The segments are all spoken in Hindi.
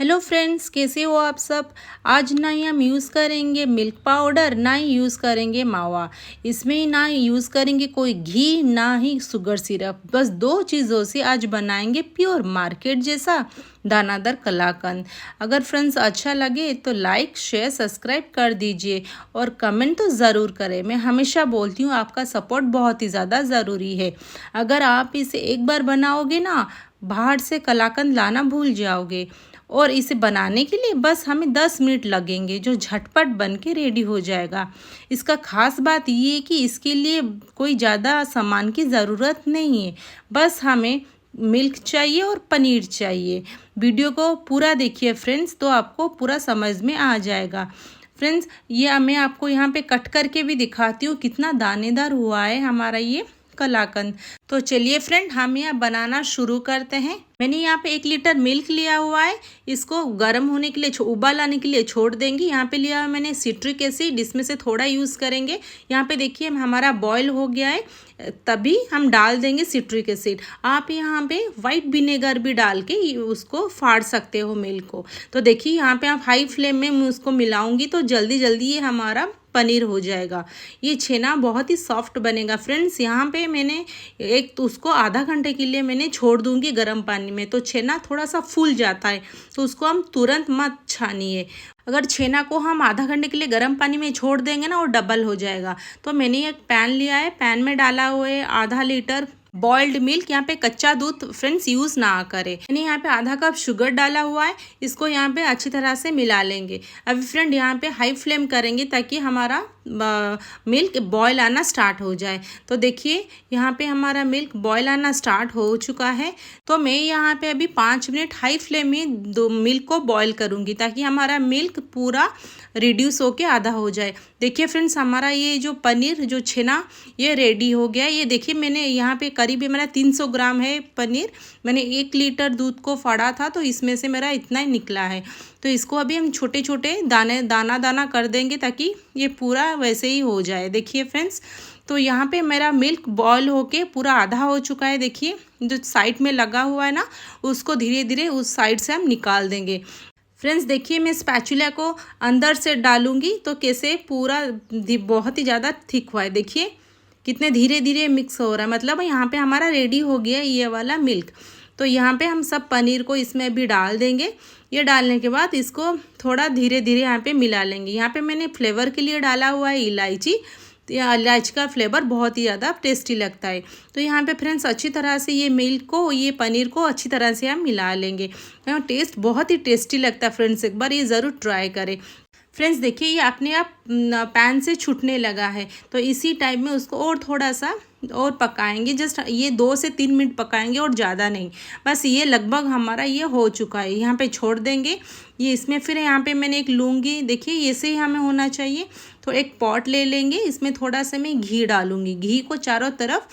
हेलो फ्रेंड्स, कैसे हो आप सब। आज ना ही हम यूज़ करेंगे मिल्क पाउडर, ना ही यूज़ करेंगे मावा। इसमें ना ही यूज़ करेंगे कोई घी, ना ही शुगर सिरप। बस दो चीज़ों से आज बनाएंगे प्योर मार्केट जैसा दानादार कलाकंद। अगर फ्रेंड्स अच्छा लगे तो लाइक शेयर सब्सक्राइब कर दीजिए और कमेंट तो ज़रूर करें। मैं हमेशा बोलती हूँ आपका सपोर्ट बहुत ही ज़्यादा ज़रूरी है। अगर आप इसे एक बार बनाओगे ना, बाहर से कलाकंद लाना भूल जाओगे। और इसे बनाने के लिए बस हमें 10 मिनट लगेंगे, जो झटपट बन के रेडी हो जाएगा। इसका खास बात ये है कि इसके लिए कोई ज़्यादा सामान की ज़रूरत नहीं है। बस हमें मिल्क चाहिए और पनीर चाहिए। वीडियो को पूरा देखिए फ्रेंड्स, तो आपको पूरा समझ में आ जाएगा। फ्रेंड्स, ये मैं आपको यहाँ पे कट करके भी दिखाती हूँ कितना दानेदार हुआ है हमारा ये कलाकंद। तो चलिए फ्रेंड, हम यहाँ बनाना शुरू करते हैं। मैंने यहाँ पे 1 लीटर मिल्क लिया हुआ है। इसको गर्म होने के लिए, उबाल आने के लिए छोड़ देंगे। यहाँ पे लिया है मैंने सिट्रिक एसिड, इसमें से थोड़ा यूज़ करेंगे। यहाँ पे देखिए हमारा बॉयल हो गया है, तभी हम डाल देंगे सिट्रिक एसिड। आप यहाँ पे वाइट विनेगर भी डाल के उसको फाड़ सकते हो मिल्क को। तो देखिए यहाँ पे आप हाई फ्लेम में मैं उसको मिलाऊंगी तो जल्दी जल्दी ये हमारा पनीर हो जाएगा। ये छेना बहुत ही सॉफ्ट बनेगा। फ्रेंड्स, यहाँ पे मैंने तो उसको आधा घंटे के लिए मैंने छोड़ दूंगी गर्म पानी में, तो छेना थोड़ा सा फूल जाता है, तो उसको हम तुरंत मत छानिए। अगर छेना को हम आधा घंटे के लिए गर्म पानी में छोड़ देंगे ना, वो डबल हो जाएगा। तो मैंने एक पैन लिया है, पैन में डाला हुआ है आधा लीटर बॉइल्ड मिल्क। यहाँ पे कच्चा दूध फ्रेंड्स यूज़ ना करें। मैंने यहाँ पे आधा कप शुगर डाला हुआ है, इसको यहाँ पे अच्छी तरह से मिला लेंगे। अभी फ्रेंड यहाँ पे हाई फ्लेम करेंगे ताकि हमारा मिल्क बॉयल आना स्टार्ट हो जाए। तो देखिए यहाँ पे हमारा मिल्क बॉयल आना स्टार्ट हो चुका है। तो मैं यहाँ पे अभी 5 मिनट हाई फ्लेम में मिल्क को बॉयल करूँगी ताकि हमारा मिल्क पूरा रिड्यूस होके आधा हो जाए। देखिए फ्रेंड्स, हमारा ये जो पनीर, जो छेना, ये रेडी हो गया। ये देखिए मैंने यहाँ पे करीब मेरा 300 ग्राम है पनीर। मैंने 1 लीटर दूध को फाड़ा था, तो इसमें से मेरा इतना ही निकला है। तो इसको अभी हम छोटे छोटे दाना दाना कर देंगे ताकि ये पूरा वैसे ही हो जाए। देखिए फ्रेंड्स, तो यहाँ पे मेरा मिल्क बॉयल होके पूरा आधा हो चुका है। देखिए जो साइड में लगा हुआ है ना, उसको धीरे धीरे उस साइड से हम निकाल देंगे। फ्रेंड्स देखिए, मैं स्पैचुला को अंदर से डालूंगी तो कैसे पूरा बहुत ही ज़्यादा थिक हुआ है। देखिए कितने धीरे धीरे मिक्स हो रहा है, मतलब यहाँ पे हमारा रेडी हो गया ये वाला मिल्क। तो यहाँ पे हम सब पनीर को इसमें भी डाल देंगे। ये डालने के बाद इसको थोड़ा धीरे धीरे यहाँ पे मिला लेंगे। यहाँ पे मैंने फ्लेवर के लिए डाला हुआ है इलायची। तो इलायची का फ्लेवर बहुत ही ज़्यादा टेस्टी लगता है। तो यहाँ पे फ्रेंड्स अच्छी तरह से ये मिल्क को, ये पनीर को अच्छी तरह से हम मिला लेंगे। टेस्ट बहुत ही टेस्टी लगता है फ्रेंड्स, एक बार ये ज़रूर ट्राई करें। फ्रेंड्स देखिए ये अपने आप पैन से छूटने लगा है, तो इसी टाइम में उसको और थोड़ा सा और पकाएंगे। जस्ट ये 2 से 3 मिनट पकाएंगे और ज़्यादा नहीं। बस ये लगभग हमारा ये हो चुका है, यहाँ पे छोड़ देंगे ये। इसमें फिर यहाँ पे मैंने एक लूँगी, देखिए ऐसे ही हमें होना चाहिए। तो एक पॉट ले लेंगे, इसमें थोड़ा सा मैं घी डालूँगी। घी को चारों तरफ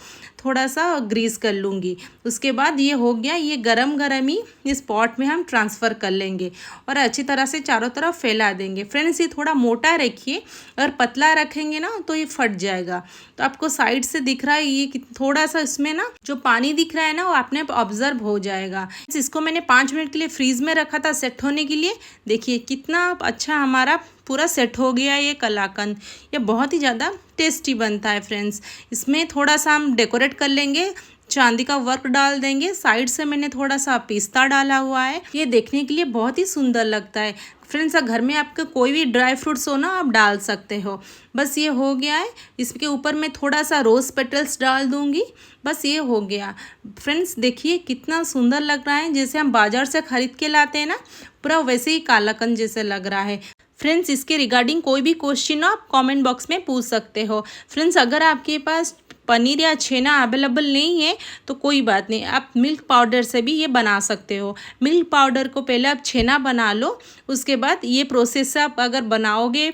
थोड़ा सा ग्रीस कर लूँगी। उसके बाद ये हो गया, ये गरम गरम ही इस पॉट में हम ट्रांसफ़र कर लेंगे और अच्छी तरह से चारों तरफ फैला देंगे। फ्रेंड्स ये थोड़ा मोटा रखिए, अगर पतला रखेंगे ना तो ये फट जाएगा। तो आपको साइड से दिख रहा है ये थोड़ा सा, इसमें ना जो पानी दिख रहा है ना वो अपने आप ऑब्जर्व हो जाएगा। इसको मैंने 5 मिनट के लिए फ्रीज में रखा था सेट होने के लिए। देखिए कितना अच्छा हमारा पूरा सेट हो गया ये कलाकंद। ये बहुत ही ज़्यादा टेस्टी बनता है फ्रेंड्स। इसमें थोड़ा सा हम डेकोरेट कर लेंगे, चांदी का वर्क डाल देंगे। साइड से मैंने थोड़ा सा पिस्ता डाला हुआ है, ये देखने के लिए बहुत ही सुंदर लगता है। फ्रेंड्स घर में आपके कोई भी ड्राई फ्रूट्स हो ना, आप डाल सकते हो। बस ये हो गया है। इसके ऊपर मैं थोड़ा सा रोज़ पेटल्स डाल दूंगी। बस ये हो गया। फ्रेंड्स देखिए कितना सुंदर लग रहा है, जैसे हम बाजार से खरीद के लाते हैं ना, पूरा वैसे ही कालाकंद जैसे लग रहा है। फ्रेंड्स इसके रिगार्डिंग कोई भी क्वेश्चन हो आप कमेंट बॉक्स में पूछ सकते हो। फ्रेंड्स अगर आपके पास पनीर या छेना अवेलेबल नहीं है तो कोई बात नहीं, आप मिल्क पाउडर से भी ये बना सकते हो। मिल्क पाउडर को पहले आप छेना बना लो, उसके बाद ये प्रोसेस से आप अगर बनाओगे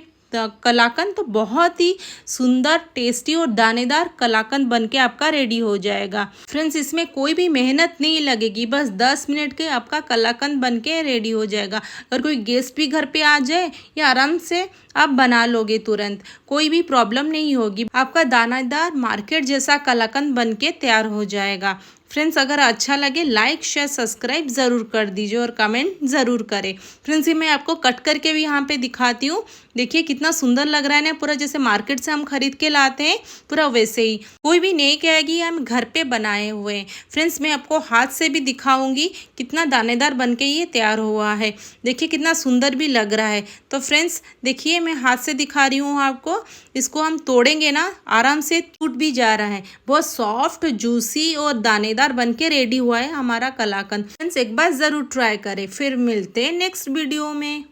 कलाकंद तो बहुत ही सुंदर, टेस्टी और दानेदार कलाकंद बनके आपका रेडी हो जाएगा। फ्रेंड्स इसमें कोई भी मेहनत नहीं लगेगी, बस 10 मिनट के आपका कलाकंद बनके रेडी हो जाएगा। अगर कोई गेस्ट भी घर पे आ जाए या आराम से आप बना लोगे तुरंत, कोई भी प्रॉब्लम नहीं होगी। आपका दानादार मार्केट जैसा कलाकंद बनके तैयार हो जाएगा। फ्रेंड्स अगर अच्छा लगे लाइक शेयर सब्सक्राइब ज़रूर कर दीजिए और कमेंट ज़रूर करें। फ्रेंड्स ये मैं आपको कट करके भी यहाँ पे दिखाती हूँ। देखिए कितना सुंदर लग रहा है ना, पूरा जैसे मार्केट से हम खरीद के लाते हैं पूरा वैसे ही, कोई भी नहीं कहेगी हम घर पे बनाए हुए हैं। फ्रेंड्स मैं आपको हाथ से भी दिखाऊंगी कितना दानेदार बन के ये तैयार हुआ है। देखिए कितना सुंदर भी लग रहा है। तो फ्रेंड्स देखिए मैं हाथ से दिखा रही हूँ आपको, इसको हम तोड़ेंगे ना आराम से टूट भी जा रहा है। बहुत सॉफ्ट जूसी और दानेदार बन के रेडी हुआ है हमारा कलाकंद। फ्रेंड्स एक बार ज़रूर ट्राई करें। फिर मिलते हैं नेक्स्ट वीडियो में।